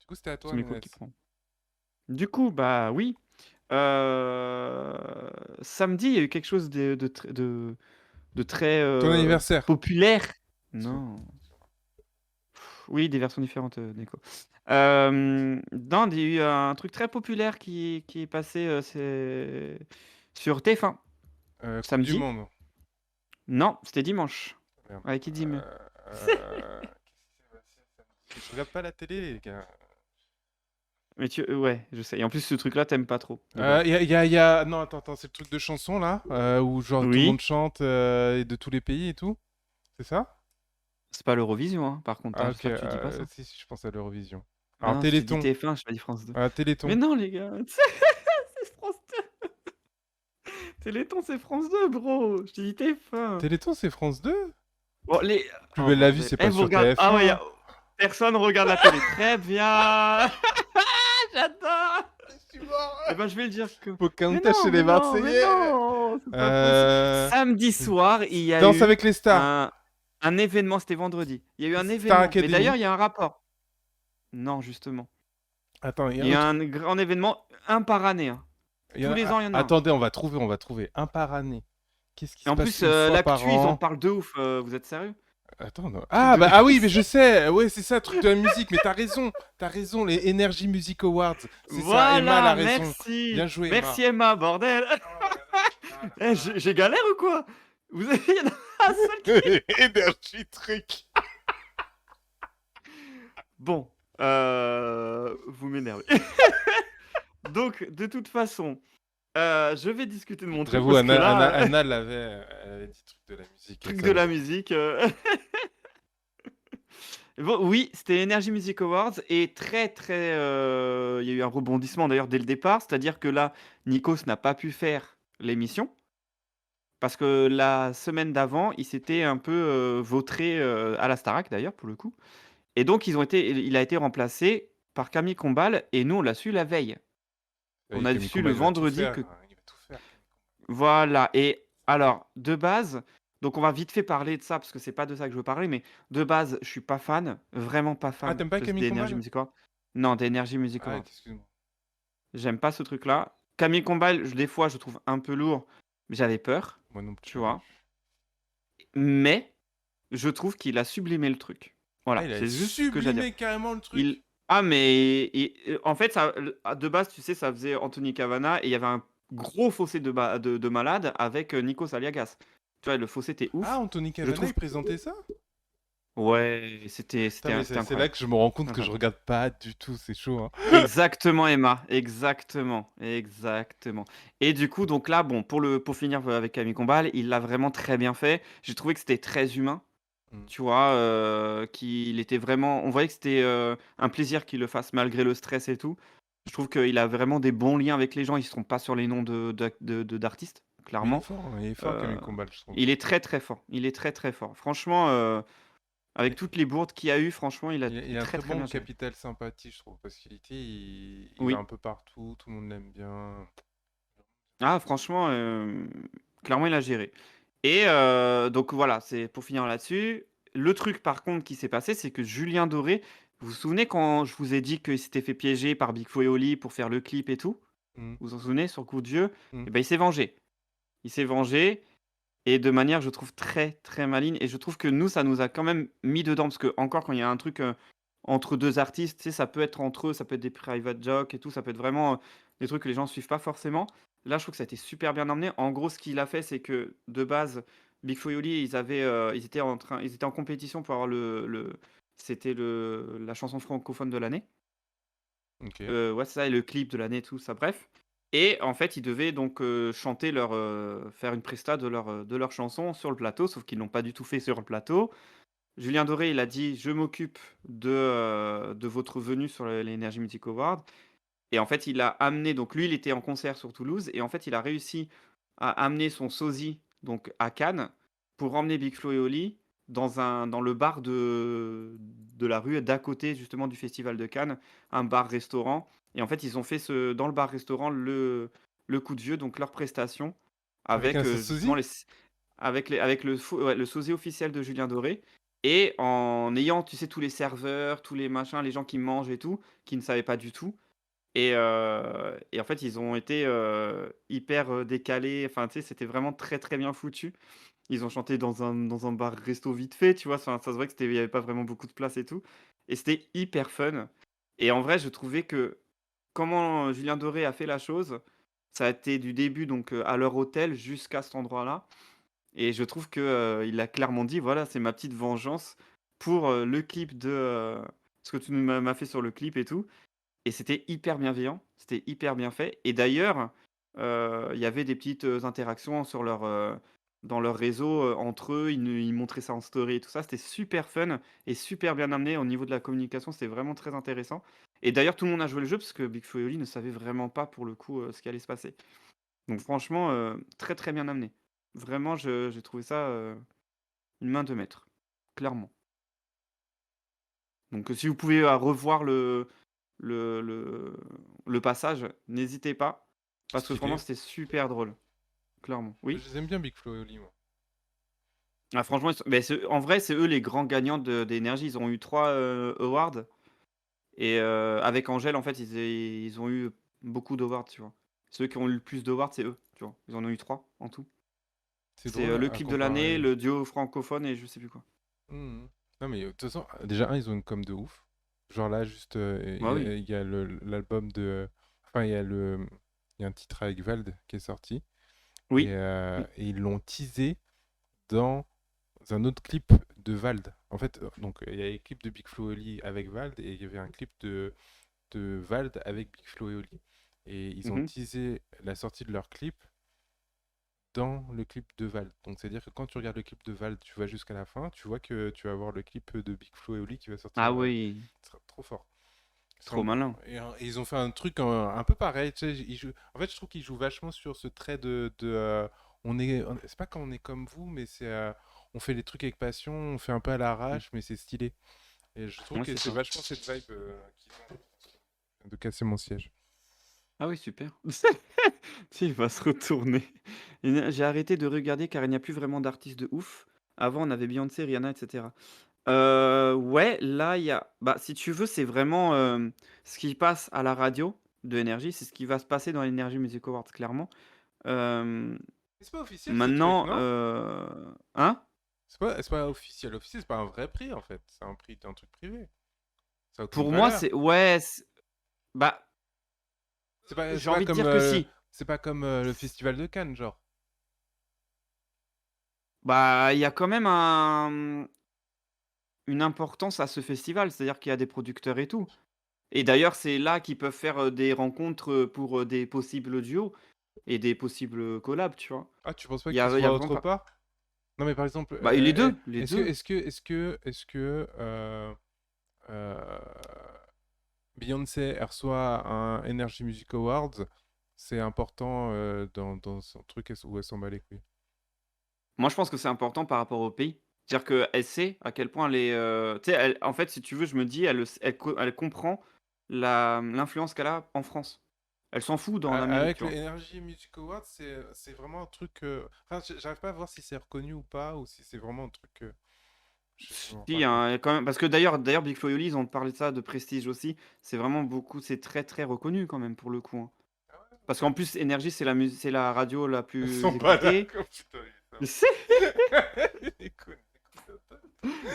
Du coup, c'était à C'est toi, Miko qui Ménès. prend. Du coup, bah oui. Euh, Samedi, il y a eu quelque chose de très Ton anniversaire. populaire. Sou- Non. Oui, des versions différentes, Nico. Non, il y a eu un truc très populaire qui est passé sur TF1 Coupe du samedi. Monde. Non, c'était dimanche. Merde. Avec qui dit mieux. Qu'est-ce qui s'est passé samedi? Je regarde pas la télé, les gars. Mais ouais, je sais. Et en plus, ce truc-là, t'aimes pas trop, de base. Non, attends, c'est le truc de chanson là, où genre tout le monde Oui, chante et de tous les pays et tout. C'est ça? c'est pas l'Eurovision, hein, par contre, hein. Ah, ok, J'espère que tu dis pas ça. si, je pense à l'Eurovision. Ah Alors, non, je t'ai dit Téléthon. TF1, je t'ai pas dit France 2. Mais Téléthon. non, les gars, c'est France 2. Téléthon, c'est France 2, bro. Je t'ai dit TF1. Téléthon, c'est France 2? Bon, Plus oh belle la vie, bordel. c'est Eh, pas vous sur regardez. Ah ouais, TF1. personne regarde la télé. Très bien. J'adore. Je suis mort. Eh ben, je vais le dire que. Mais Pocahontas non, chez les mais non, mais Marseillais. non, c'est pas possible. Euh... Samedi soir, il y a Danse eu avec les stars. un événement, c'était vendredi. Il y a eu un Star événement. Mais Academy. d'ailleurs, il y a un rapport. Non, justement. Attends, il y a Il y un a truc. un grand événement, un par année, hein. Tous les ans, il y en a un. Attendez, on va trouver. Un par année. Qu'est-ce qui Et se en passe plus, une fois par l'actu, ils en an? parlent de ouf. Vous êtes sérieux? Attends, non. Truc de. Ah oui, mais je sais. Ouais, c'est ça, truc de la musique. Mais t'as raison. Les Energy Music Awards. C'est ça. Emma, elle a Voilà, raison. merci. Bien joué, Emma. Merci Emma, bordel. Eh, j'ai galère ou quoi? Il y en a un seul qui. Energy truc. Bon, vous m'énervez. Donc, de toute façon, je vais discuter de mon truc J'avoue, parce que là, Anna elle avait dit truc de la musique. truc Ça, de la musique. Bon, oui, c'était Energy Music Awards et très très, il y a eu un rebondissement d'ailleurs dès le départ, c'est-à-dire que là, Nikos n'a pas pu faire l'émission parce que la semaine d'avant, il s'était un peu vautré à la Starac d'ailleurs pour le coup, et donc il a été remplacé par Camille Combal et nous on l'a su la veille. On Et a Camille su le Combal, il va tout vendredi faire. que Il va tout faire, Camille voilà. Et alors de base, donc on va vite fait parler de ça parce que c'est pas de ça que je veux parler, mais de base, je suis pas fan, vraiment pas Ah, fan t'aimes pas Camille des Energy Combal? Music Awards. Non, des Energy Music Ah, Awards. excuse-moi. J'aime pas ce truc-là. Camille Combal, des fois, je trouve un peu lourd, mais j'avais peur, Moi non plus, tu au début. vois. Mais je trouve qu'il a sublimé le truc. Ah, Voilà, il a c'est juste ce que j'ai à dire. sublimé carrément le truc. Il Ah mais en fait, ça, de base, tu sais, ça faisait Anthony Cavana et il y avait un gros fossé de malade avec Nikos Aliagas. Tu vois, le fossé était Ah, ouf. Anthony Je Cavana, trouve. il présentait ça? Ouais, Putain, mais c'était c'est là incroyable. que je me rends compte que je Incroyable. regarde pas du tout, c'est chaud, hein. Exactement, Emma. Exactement. Exactement. Et du coup, donc là, bon, pour finir avec Camille Combal, il l'a vraiment très bien fait. J'ai trouvé que c'était très humain. Mm. Tu vois, qu'il était vraiment. On voyait que c'était un plaisir qu'il le fasse malgré le stress et tout. Je trouve qu'il a vraiment des bons liens avec les gens. Ils ne sont pas sur les noms d'artistes, Mais il est clairement. fort, hein, il est fort, Euh, Camille Combal, je trouve. il est très très fort. Il est très très fort. Franchement, avec Et- toutes les bourdes qu'il y a eu, franchement, il a il a un très très très bon bien géré. capital sympathie, je trouve, parce qu'il va Oui. un peu partout, tout le monde l'aime bien. Ah, franchement, clairement, il a géré. Et donc voilà, c'est pour finir là-dessus. Le truc, par contre, qui s'est passé, c'est que Julien Doré, vous vous souvenez quand je vous ai dit qu'il s'était fait piéger par Big Flo et Oli pour faire le clip et tout? Mm, Vous vous en souvenez, sur Coup de Vieux? mm. Et ben, il s'est vengé. Il s'est vengé et de manière, je trouve, très, très maligne. Et je trouve que nous, ça nous a quand même mis dedans. Parce que, encore, quand il y a un truc entre deux artistes, tu sais, ça peut être entre eux, ça peut être des private jokes et tout, ça peut être vraiment des trucs que les gens ne suivent pas forcément. Là, je trouve que ça a été super bien emmené. En gros, ce qu'il a fait, c'est que de base, Big Flo et Oli, ils étaient en compétition pour avoir c'était la chanson francophone de l'année. Ok. Ouais, c'est ça, et le clip de l'année, tout ça, bref. Et en fait, ils devaient donc chanter faire une presta de leur chanson sur le plateau, sauf qu'ils l'ont pas du tout fait sur le plateau. Julien Doré, il a dit: «Je m'occupe de votre venue sur les Energy Music Awards», et en fait, il a amené, donc lui, il était en concert sur Toulouse et en fait, il a réussi à amener son sosie, donc à Cannes, pour emmener Big Flo et Oli dans le bar de la rue d'à côté, justement, du festival de Cannes, un bar-restaurant. Et en fait, ils ont fait dans le bar-restaurant le Coup de Vieux, donc leur prestation, Avec un avec justement sosie? avec le sosie officiel de Julien Doré. et en ayant, tu sais, tous les serveurs, tous les machins, les gens qui mangent et tout, qui ne savaient pas du tout et en fait, ils ont été, hyper, décalés, enfin, tu sais, c'était vraiment très, très bien foutu. Ils ont chanté dans un bar resto vite fait, tu vois? Enfin, ça se voit que il y avait pas vraiment beaucoup de place et tout et c'était hyper fun et en vrai, je trouvais que comment Julien Doré a fait la chose, ça a été du début donc, à leur hôtel jusqu'à cet endroit-là et je trouve que, il a clairement dit: «Voilà, c'est ma petite vengeance pour, le clip de, ce que tu m'as fait sur le clip et tout» et c'était hyper bienveillant, c'était hyper bien fait et d'ailleurs, il y avait des petites, interactions sur leur, dans leur réseau, entre eux, ils montraient ça en story et tout ça. C'était super fun et super bien amené au niveau de la communication, c'était vraiment très intéressant et d'ailleurs tout le monde a joué le jeu parce que Big Flo et Oli ne savaient vraiment pas pour le coup, ce qui allait se passer. Donc franchement, très, très bien amené. Vraiment j'ai trouvé ça, une main de maître, clairement. Donc, si vous pouvez, revoir le le le passage, n'hésitez pas, parce que franchement, Stylé. c'était super drôle, clairement. Je Oui? les aime bien, Big Flo et Oli, moi. Ah franchement, ils sont beh, c'est en vrai, c'est eux les grands gagnants de d'énergie. Ils ont eu 3 awards et avec Angèle, en fait, ils ont eu beaucoup d'awards, tu vois? Ceux qui ont eu le plus d'awards, c'est eux, tu vois? Ils en ont eu 3 en tout. C'est C'est, drôle le à clip de l'année, comparer. le duo francophone et je sais plus quoi. Mhm. Non, mais de toute façon, déjà, ils ont une com de ouf. Genre là, juste, Bah oui. il y a l'album de. Enfin, il y a un titre avec Vald qui est sorti. Oui. Oui. Et ils l'ont teasé dans un autre clip de Vald. En fait, donc il y a les clips de Big Flo et Oli avec Vald et il y avait un clip de Vald avec Big Flo et Oli. Et ils ont Mmh. teasé la sortie de leur clip dans le clip de Vald. Donc c'est-à-dire que quand tu regardes le clip de Vald, tu vas jusqu'à la fin, tu vois que tu vas voir le clip de Big Flo et Oli qui va sortir. Ah oui, Ce sera trop fort. trop malin. Et ils ont fait un truc un peu pareil. Tu sais, en fait, je trouve qu'ils jouent vachement sur ce trait c'est pas quand on est comme vous, mais on fait les trucs avec passion, on fait un peu à Mmh. l'arrache, mais c'est stylé. Et je trouve Ouais, que c'est c'est ça. vachement cette vibe qu'ils ont de casser mon siège. Ah oui, super. Si, il va se retourner. J'ai arrêté de regarder car il n'y a plus vraiment d'artistes de ouf. Avant, on avait Beyoncé, Rihanna et cetera. Ouais, là, il y a bah, si tu veux, c'est vraiment, ce qui passe à la radio de Énergie, c'est ce qui va se passer dans l'Energy Music Awards, clairement. Hem, Mais c'est pas officiel ces trucs, Maintenant, non? hein? C'est pas officiel. Officiel, c'est pas un vrai prix en fait. C'est un prix d'un truc privé. Ça a aucune Pour moi, valeur. c'est ouais, bah, C'est pas, c'est j'ai pas envie de comme, dire que si. c'est pas comme le festival de Cannes, genre. Bah, il y a quand même une importance à ce festival, c'est-à-dire qu'il y a des producteurs et tout. Et d'ailleurs, c'est là qu'ils peuvent faire, des rencontres, pour, des possibles duos et des possibles, collabs, tu vois? Ah, tu penses pas Il y qu'ils a se il y a voient vraiment autre pas part? Non, mais par exemple, bah, les 2, les est-ce que, 2. est-ce que, est-ce que, est-ce que euh, Beyoncé elle reçoit un Energy Music Awards, c'est important dans son truc où elle s'en bat les couilles. Moi, je pense que c'est important par rapport au pays. C'est-à-dire qu'elle sait à quel point elle est, tu sais, elle en fait, si tu veux, je me dis, elle comprend l'influence qu'elle a en France. Elle s'en fout dans l'Amérique, Avec tu le vois? Energy Music Awards, c'est vraiment un truc. Enfin, j'arrive pas à voir si c'est reconnu ou pas, ou si c'est vraiment un truc. Je me rends pas Si, compte. hein, quand même parce que d'ailleurs Big Flo et Oli, ils ont parlé de ça, de prestige aussi. C'est vraiment beaucoup c'est très, très reconnu quand même pour le coup, hein. Ah ouais, Parce ok. qu'en plus, Énergie, c'est la radio la Ils sont plus pas écoutée. d'accord, putain, C'est écoute, écoute.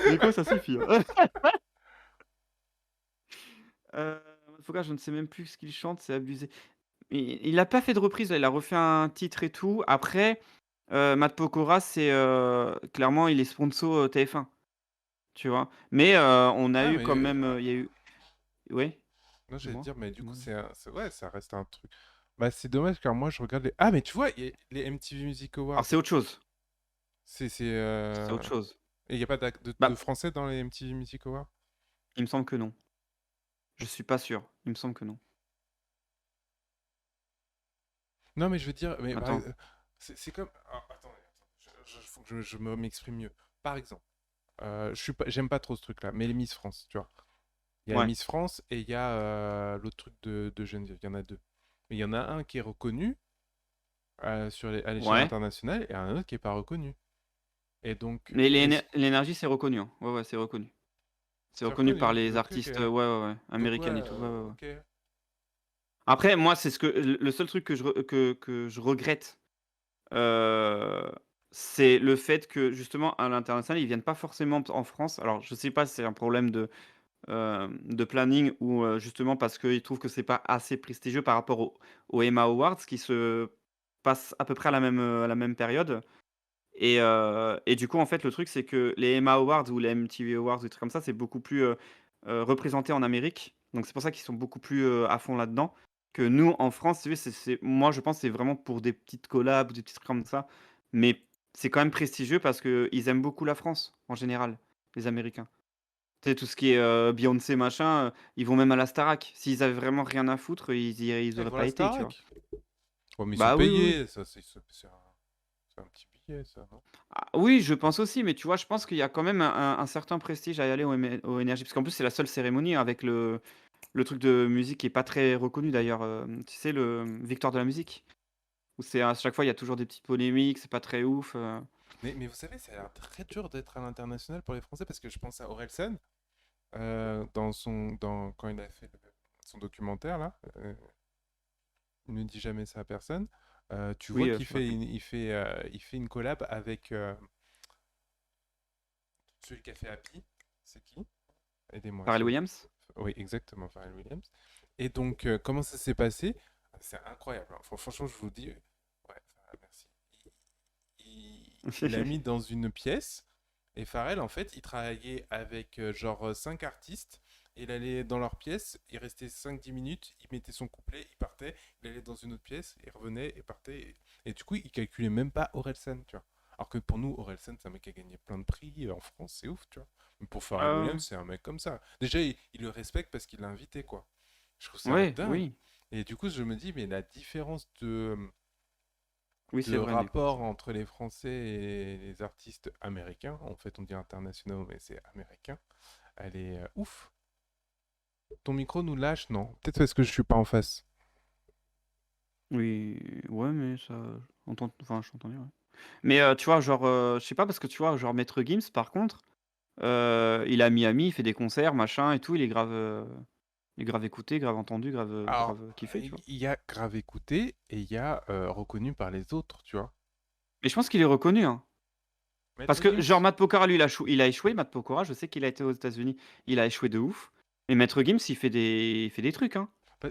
mais quoi, ça suffit, hein. Focas, je ne sais même plus ce qu'il chante, c'est abusé. Il a pas fait de reprise, là, il a refait un titre et tout. Après, Matt Pokora, c'est, clairement, il est sponsor, TF1, tu vois? Mais, on a Ah, eu mais quand même, il y a eu oui, non, j'allais te dis-moi? dire, mais du coup, Dis-moi? ouais, ça reste un truc. Bah, c'est dommage car moi, je regarde les. Ah, mais tu vois, les MTV Music Alors Awards, c'est autre chose, c'est. c'est autre chose. Et il n'y a pas de Bah, français dans les MTV Music Awards? il me semble que non. Je suis pas sûr, il me semble que non. Non, mais je veux dire, mais Attends. c'est comme. Ah, attendez, faut que je m'exprime mieux. Par exemple, j'aime pas trop ce truc-là, mais les Miss France, tu vois. Il y a Ouais, Miss France et il y a l'autre truc de Geneviève, il y en a deux. Mais il y en a un qui est reconnu à l'échelle ouais. internationale et un autre qui est pas reconnu. Et donc, Mais est-ce l'énergie, c'est reconnu, hein. Ouais, ouais, c'est reconnu. C'est c'est reconnu par reconnu? les OK, OK. artistes, ouais, ouais, ouais, Donc ouais, américaines et tout. Ouais, ouais, ouais. OK. Après, moi, c'est ce que le seul truc que je regrette, heu, c'est le fait que justement à l'international, ils viennent pas forcément en France. Alors je sais pas si c'est un problème de planning ou, justement parce qu'ils trouvent que c'est pas assez prestigieux par rapport aux Emma Awards qui se passent à peu près à la même période et du coup, en fait, le truc, c'est que les Emma Awards ou les MTV Awards, des trucs comme ça, c'est beaucoup plus, représenté en Amérique. Donc c'est pour ça qu'ils sont beaucoup plus, à fond là-dedans, que nous, en France, si tu veux, c'est moi, je pense, que c'est vraiment pour des petites collabs ou des petits trucs comme ça. Mais c'est quand même prestigieux parce qu'ils aiment beaucoup la France, en général, les Américains. Tu sais, tout ce qui est, Beyoncé, machin, ils vont même à la Starac. S'ils avaient vraiment rien à foutre, ils Ah, ils auraient vont à pas la été, tu vois? Starac? Ouais, mais ils sont Bah, oui, oui, oui. payés, ça, c'est un petit billet, ça, non? Ah oui, je pense aussi, mais tu vois, je pense qu'il y a quand même un certain prestige à y aller au Energy, parce qu'en plus, c'est la seule cérémonie avec le truc de musique qui est pas très reconnu d'ailleurs, tu sais, le Victoire de la musique? Où c'est à chaque fois, il y a toujours des petites polémiques, c'est pas très ouf, Mais vous savez, ça a l'air très dur d'être à l'international pour les Français parce que je pense à Orelsan, quand il a fait son documentaire, là, il ne dit jamais ça à personne. Tu vois Oui, qu'il je me rappelle. il fait une collab avec celui qui a fait Happy. C'est qui? Aidez-moi, Pharrell s'il vous plaît. Williams? Oui, exactement, Pharrell Williams. Et donc, comment ça s'est passé? C'est incroyable, hein. Franchement, je vous dis, ouais, merci. Il l'a mis dans une pièce. Et Pharrell, en fait, il travaillait avec genre 5 artistes. Il allait dans leur pièce, il restait 5 10 minutes, il mettait son couplet, il partait, il allait dans une autre pièce, il revenait, et partait. Et du coup, il calculait même pas Orelsan, tu vois. Alors que pour nous, Orelsan, c'est un mec qui a gagné plein de prix en France, c'est ouf, tu vois. Mais pour Pharrell Ah Williams, c'est un mec comme ça. Déjà, il le respecte parce qu'il l'a invité, quoi. Je trouve ça ouais, dingue. oui. Et du coup, je me dis, mais la différence Oui, de c'est vrai, mais rapport entre les Français et les artistes américains, en fait on dit internationaux mais c'est américain, elle est ouf. Ton micro nous lâche, non? Peut-être parce que je suis pas en face. oui, ouais, mais ça je t'entends bien, ouais. Mais, tu vois, genre, je sais pas parce que tu vois, genre Maître Gims, par contre, il est à Miami, il fait des concerts, machin et tout, il est grave écouté, grave entendu, Alors, grave kiffé, tu vois? il y a grave écouté et il y a reconnu par les autres, tu vois. Mais je pense qu'il est reconnu, hein. Parce Maître que genre Gims? Matt Pokora, lui, il a échoué, Matt Pokora, je sais qu'il a été aux États-Unis, il a échoué de ouf. Mais Maître Gims, il fait des trucs, hein. Pas-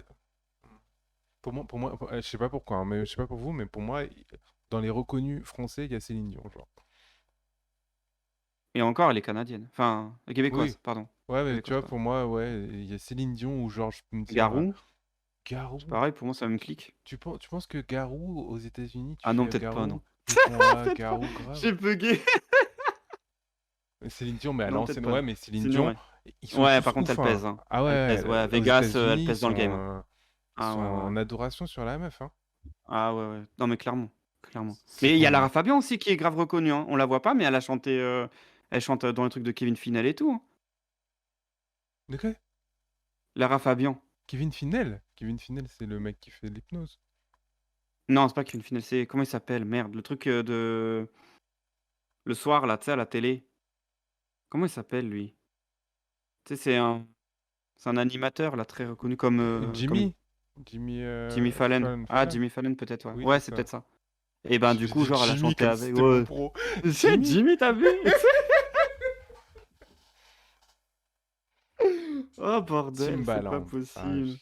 je sais pas pourquoi, hein, mais je sais pas pour vous, mais pour moi, dans les reconnus français, il y a Céline Dion, genre. Et encore, elle est canadienne. Enfin, Oui, québécoise, pardon. ouais, mais tu Québécoise, vois, pardon. pour moi, ouais, il y a Céline Dion ou genre je peux me dire Garou, c'est Garou. pareil, pour moi, ça me clique. Tu penses que Garou, aux États-Unis, tu Ah non, fais peut-être pas, Garou, non. ils font ah, Peut-être pas, Garou grave. j'ai bugué. Céline Dion, mais à Non, peut-être l'ancienne, pas. ouais, mais Céline Sinon, Dion, ouais. ils sont Ouais, tous par contre, ouf, elle hein. pèse, hein. Ah Elle pèse, ouais, à ouais, aux Vegas, elle États-Unis, pèse dans le game, hein. ils Ah sont ouais, ouais. en adoration sur la meuf, hein. Ah ouais, ouais. Non, mais clairement, clairement. C'est Mais il y a bon. Lara Fabian aussi qui est grave reconnue, hein. On la voit pas, mais elle a chanté, elle chante, dans les trucs de Kevin Finel et tout, hein. De quoi? Lara Fabian. Kevin Finel? Kevin Finel, c'est le mec qui fait de l'hypnose. Non, c'est pas Kevin Finel, c'est comment il s'appelle? Merde, le truc, de le soir là, tu sais, à la télé. Comment il s'appelle lui? Tu sais, c'est un animateur là, très reconnu comme Jimmy? Jimmy Jimmy Fallon. Ah, Fallon? Jimmy Fallon peut-être, ouais. Oui, Ouais, c'est c'est ça. peut-être ça. Et ben, du J'ai coup, dit genre, elle a Jimmy chanté comme si avec c'était mon ouais. bro. C'est Jimmy? Jimmy, tu vu? Oh bordel, c'est pas Timbaland. Ah, possible.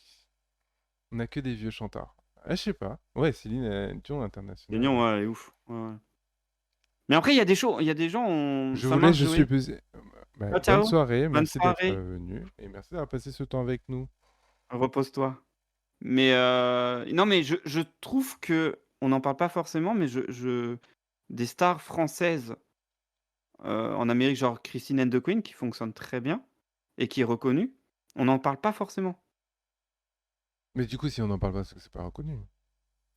on a que des vieux chanteurs. Ah, je sais pas. Ouais, Céline Dion international. Gagnon, ouais, elle est ouf. Ouais, ouais. Mais après, il y a des gens, Je ça vous laisse, marche je suis jouer. pesé. Ciao, Bonne ciao. soirée, Bonne merci d'être soirée. venu et merci d'avoir passé ce temps avec nous. Repose-toi. Mais non, mais je trouve que on n'en parle pas forcément, mais des stars françaises, en Amérique, genre Christine and the Queen, qui fonctionne très bien et qui est reconnue, on n'en parle pas forcément. Mais du coup, si on n'en parle pas, c'est que c'est pas reconnu.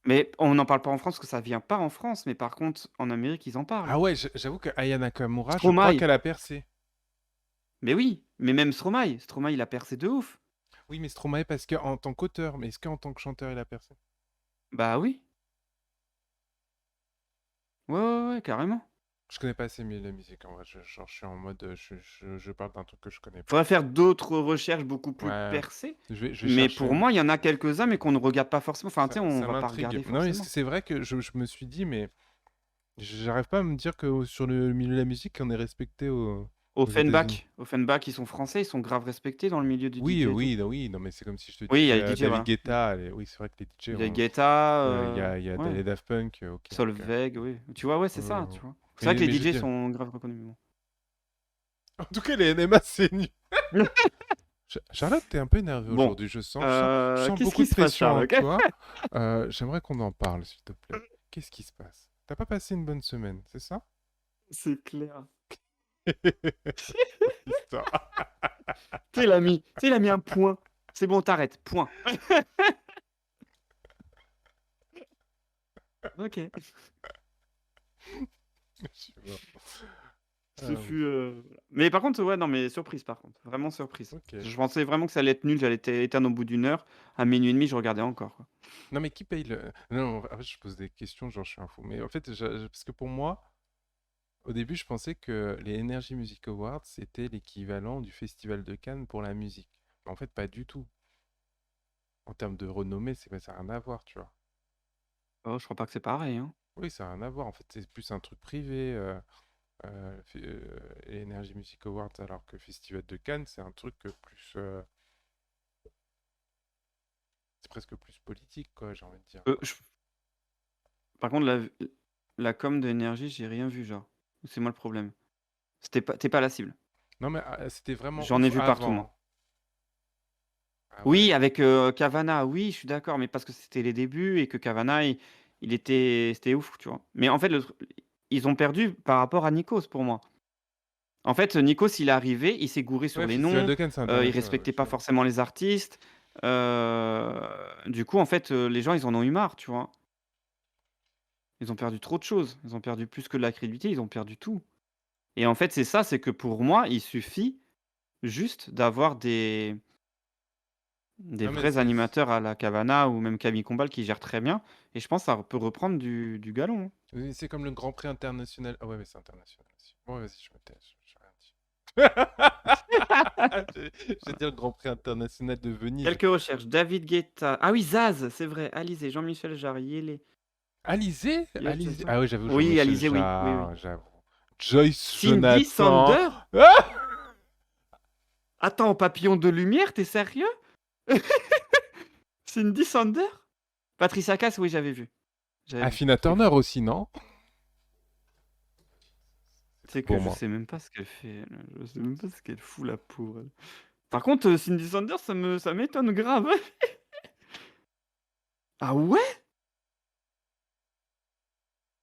Mais on n'en parle pas en France parce que ça vient pas en France, mais par contre, en Amérique, ils en parlent. Ah ouais, j'avoue que Aya Nakamura, je crois Stromae, qu'elle a percé. mais oui, mais même Stromae, il a percé de ouf. Oui, mais Stromae parce qu'en tant qu'auteur, mais est-ce qu'en tant que chanteur, il a percé? Bah oui, ouais, ouais, ouais, carrément. Je connais pas assez la musique en vrai. Genre, je suis en mode, je parle d'un truc que je connais pas. Faudrait faire d'autres recherches beaucoup plus Ouais, percées, je vais mais chercher. pour moi, il y en a quelques-uns, mais qu'on ne regarde pas forcément. Enfin, tu sais, on Ça va pas m'intrigue. regarder Non, mais forcément. c'est vrai que je me suis dit, mais j'arrive pas à me dire que sur le milieu de la musique, on est respecté aux États-Unis. Offenbach, ils sont français, ils sont grave respectés dans le milieu du Oui, DJ et tout. oui, non, oui, non, mais c'est comme si je te Oui, il y a disais les DJ, David voilà. Guetta. Oui, c'est vrai que les DJ Il y a ont. Guetta, Il y a ouais, les Daft Punk, ok, ok. Solveig, oui. Tu vois, ouais, c'est ça, Euh, tu vois? C'est vrai que mais les je veux DJ dire. sont grave reconnus, mais bon. En tout cas, les NMA, c'est nul. Charlotte, t'es un peu énervée Bon, aujourd'hui. Je sens qu'est-ce beaucoup qui de se passe, pression en Sherlock? toi. J'aimerais qu'on en parle, s'il te plaît. Qu'est-ce qui se passe? T'as pas passé une bonne semaine, c'est ça? C'est clair. Histoire. Tu sais, il a mis un point. C'est bon, t'arrêtes, point. OK. Je suis mort. Ce Euh, fut, mais par contre, ouais, non, mais surprise, par contre, vraiment surprise. ok. Je pensais vraiment que ça allait être nul, j'allais éteindre au bout d'une heure. À 00:30, je regardais encore, quoi. Non, mais qui paye le. Non, en fait, je pose des questions, genre, je suis un fou. Mais en fait, parce que pour moi, au début, je pensais que les Energy Music Awards, c'était l'équivalent du Festival de Cannes pour la musique. Mais en fait, pas du tout. En termes de renommée, ça n'a rien à voir, tu vois. Oh, je crois pas que c'est pareil, hein. Oui, ça n'a rien à voir. En fait, c'est plus un truc privé. Les Energy Music Awards, alors que Festival de Cannes, c'est un truc plus. C'est presque plus politique, quoi, j'ai envie de dire. Je Par contre, la com d'énergie, j'ai rien vu, genre. C'est moi le problème. Tu pas la cible. Non, mais c'était vraiment J'en ai ouf vu partout, moi. avant. Ah ouais? Oui, avec, Cavana, oui, je suis d'accord, mais parce que c'était les débuts et que Cavana, il était c'était ouf, tu vois? Mais en fait, ils ont perdu par rapport à Nikos, pour moi. En fait, Nikos, il est arrivé, il s'est gouré sur Ouais, les Festival noms, de Cannes, c'est il international, ouais, respectait je suis pas d'accord. forcément les artistes, du coup, en fait, les gens, ils en ont eu marre, tu vois? Ils ont perdu trop de choses. Ils ont perdu plus que de la crédibilité, ils ont perdu tout et en fait, c'est ça, c'est que pour moi, il suffit juste d'avoir des Non, mais vrais animateurs à la Cavana ou même Camille Combal qui gèrent très bien et je pense que ça peut reprendre du galon, hein. oui, c'est comme le Grand Prix international. Ah ouais, mais c'est international aussi. Bon, vas-y, je me tais, j'ai rien dit. J'ai dit le Grand Prix international de Venise. Quelques recherches, David Guetta, ah oui, Zaz, c'est vrai, Alizé, Jean-Michel Jarre, Yélé, Alizé? Yel Alizé. Cessan. Ah oui, j'avoue, Oui, Jean-Michel Alizé, oui, oui, oui. Jarre, j'avoue. Joyce Cindy Jonathan. Sander? Ah. Attends, Papillon de lumière, tu sérieux? Cindy Sander? Patricia Cass, oui, j'avais vu. J'avais vu, Afina c'est Turner fou. aussi, non? C'est tout Tu sais que pour je moi. sais même pas ce qu'elle fait, elle. Je sais même pas ce qu'elle fout là pour elle. Par contre, Cindy Sanders, ça m'étonne grave. Ah ouais?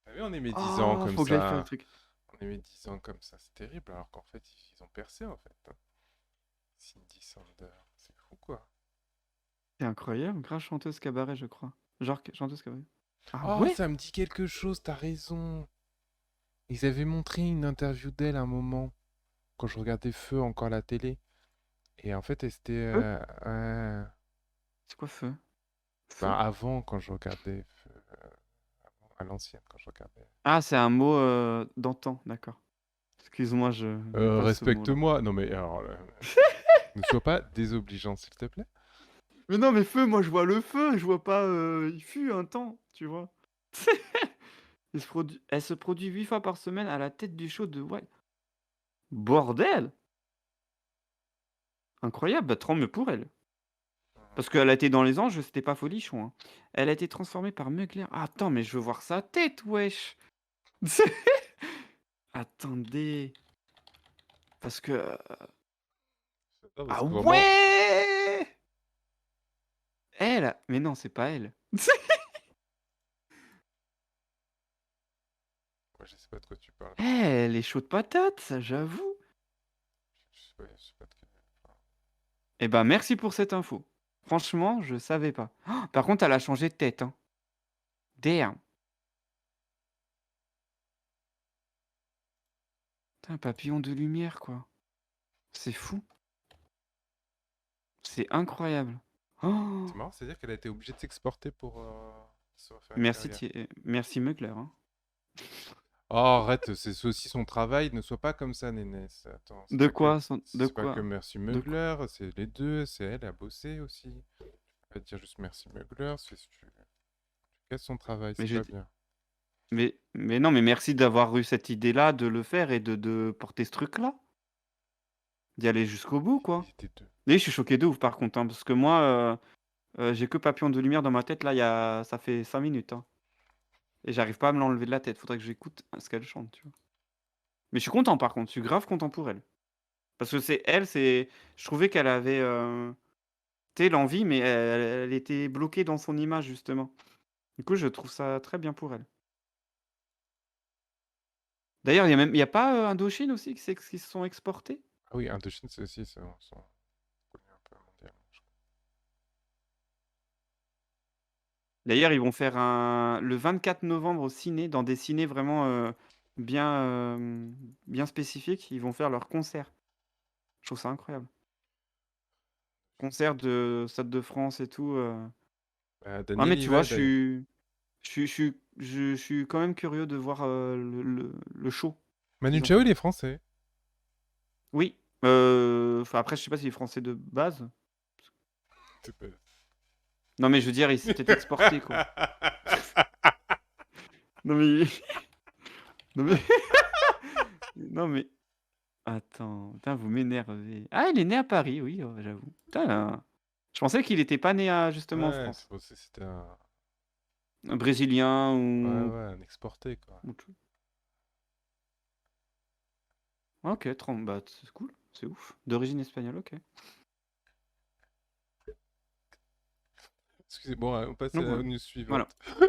T'as vu, on aimait 10 ans Oh, comme faut que j'aille faire le ça. truc. On aimait 10 ans comme ça. C'est terrible, alors qu'en fait, ils ont percé, en fait, hein. Cindy Sander. C'est fou, quoi. C'est incroyable, grave chanteuse cabaret, je crois. Genre chanteuse cabaret. Ah Oh, ouais? ça me dit quelque chose, t'as raison. Ils avaient montré une interview d'elle à un moment, quand je regardais Feu encore à la télé. Et en fait, elle c'était. Feu? Ouais. C'est quoi feu? Ben, Feu? avant, quand je regardais Feu, à l'ancienne, quand je regardais. Ah, c'est un mot d'antan, d'accord. Excuse-moi, j'ai pas ce mot-là. Respecte-moi. Non, mais alors, ne sois pas désobligeant, s'il te plaît. Mais non, mais feu, moi je vois le feu, je vois pas. Il fut un temps, tu vois. Elle se produit 8 fois par semaine à la tête du show de White. Bordel! Incroyable, bah, tant mieux pour elle. Parce qu'elle a été dans Les Anges, c'était pas folichon, hein. Elle a été transformée par Mugler. Ah, attends, mais je veux voir sa tête, wesh! Attendez, parce que, Non, parce ah que vraiment. ouais! Elle! Mais non, c'est pas elle. Ouais, je sais pas de quoi tu parles. Elle est chaude patate, ça, j'avoue. Je sais pas de quel. Enfin, Eh ben, merci pour cette info. Franchement, je savais pas. Par contre, elle a changé de tête, hein. Damn! Putain, un papillon de lumière, quoi. C'est fou. C'est incroyable. Oh! c'est marrant, c'est-à-dire qu'elle a été obligée de s'exporter pour faire une Merci carrière. Merci Mugler, hein. Oh, arrête, c'est aussi son travail. Ne sois pas comme ça, Nénès. Attends, De quoi? De c'est pas que quoi? Merci De quoi? Mugler, c'est les deux. C'est elle a bossé aussi. Pas dire juste Merci Mugler, tu casses son travail, Mais c'est je pas dis bien. mais non, mais merci d'avoir eu cette idée-là, de le faire et de porter ce truc-là. D'y aller jusqu'au bout, quoi. Des deux. Et je suis choqué de ouf par contre, hein, parce que moi, j'ai que Papillon de lumière dans ma tête là, ça fait 5 minutes, hein, et j'arrive pas à me l'enlever de la tête. Faudrait que j'écoute ce qu'elle chante, tu vois? Mais je suis content par contre, je suis grave content pour elle. Parce que je trouvais qu'elle avait, tu sais, l'envie, mais elle était bloquée dans son image justement. Du coup, je trouve ça très bien pour elle. D'ailleurs, il y a pas, Indochine aussi qui se sont exportés? Ah oui, Indochine, c'est aussi, sont connus un peu mondialement. D'ailleurs, ils vont faire le 24 novembre au ciné, dans des cinés vraiment, bien, bien spécifiques, ils vont faire leur concert. Je trouve ça incroyable. Concert de Stade de France et tout, Ouais, Daniel mais y tu va vois, d'ailleurs. je suis quand même curieux de voir, le show Manu qu'ils ont Chao, fait. il est français. Oui, enfin après je sais pas s'il est français de base. C'est pas- Non, mais je veux dire, il s'est peut-être exporté, quoi. Non mais non mais non mais attends, putain, vous m'énervez. Ah, il est né à Paris, oui, j'avoue. Putain, je pensais qu'il était pas né à justement en Ouais, c'est France. pour ça que c'était un... Un brésilien Ouais, ou ouais, un exporté, quoi. tout. OK, bah, c'est cool, c'est ouf. D'origine espagnole, OK. Excusez-moi, on passe à Donc la voilà. news Voilà. suivante.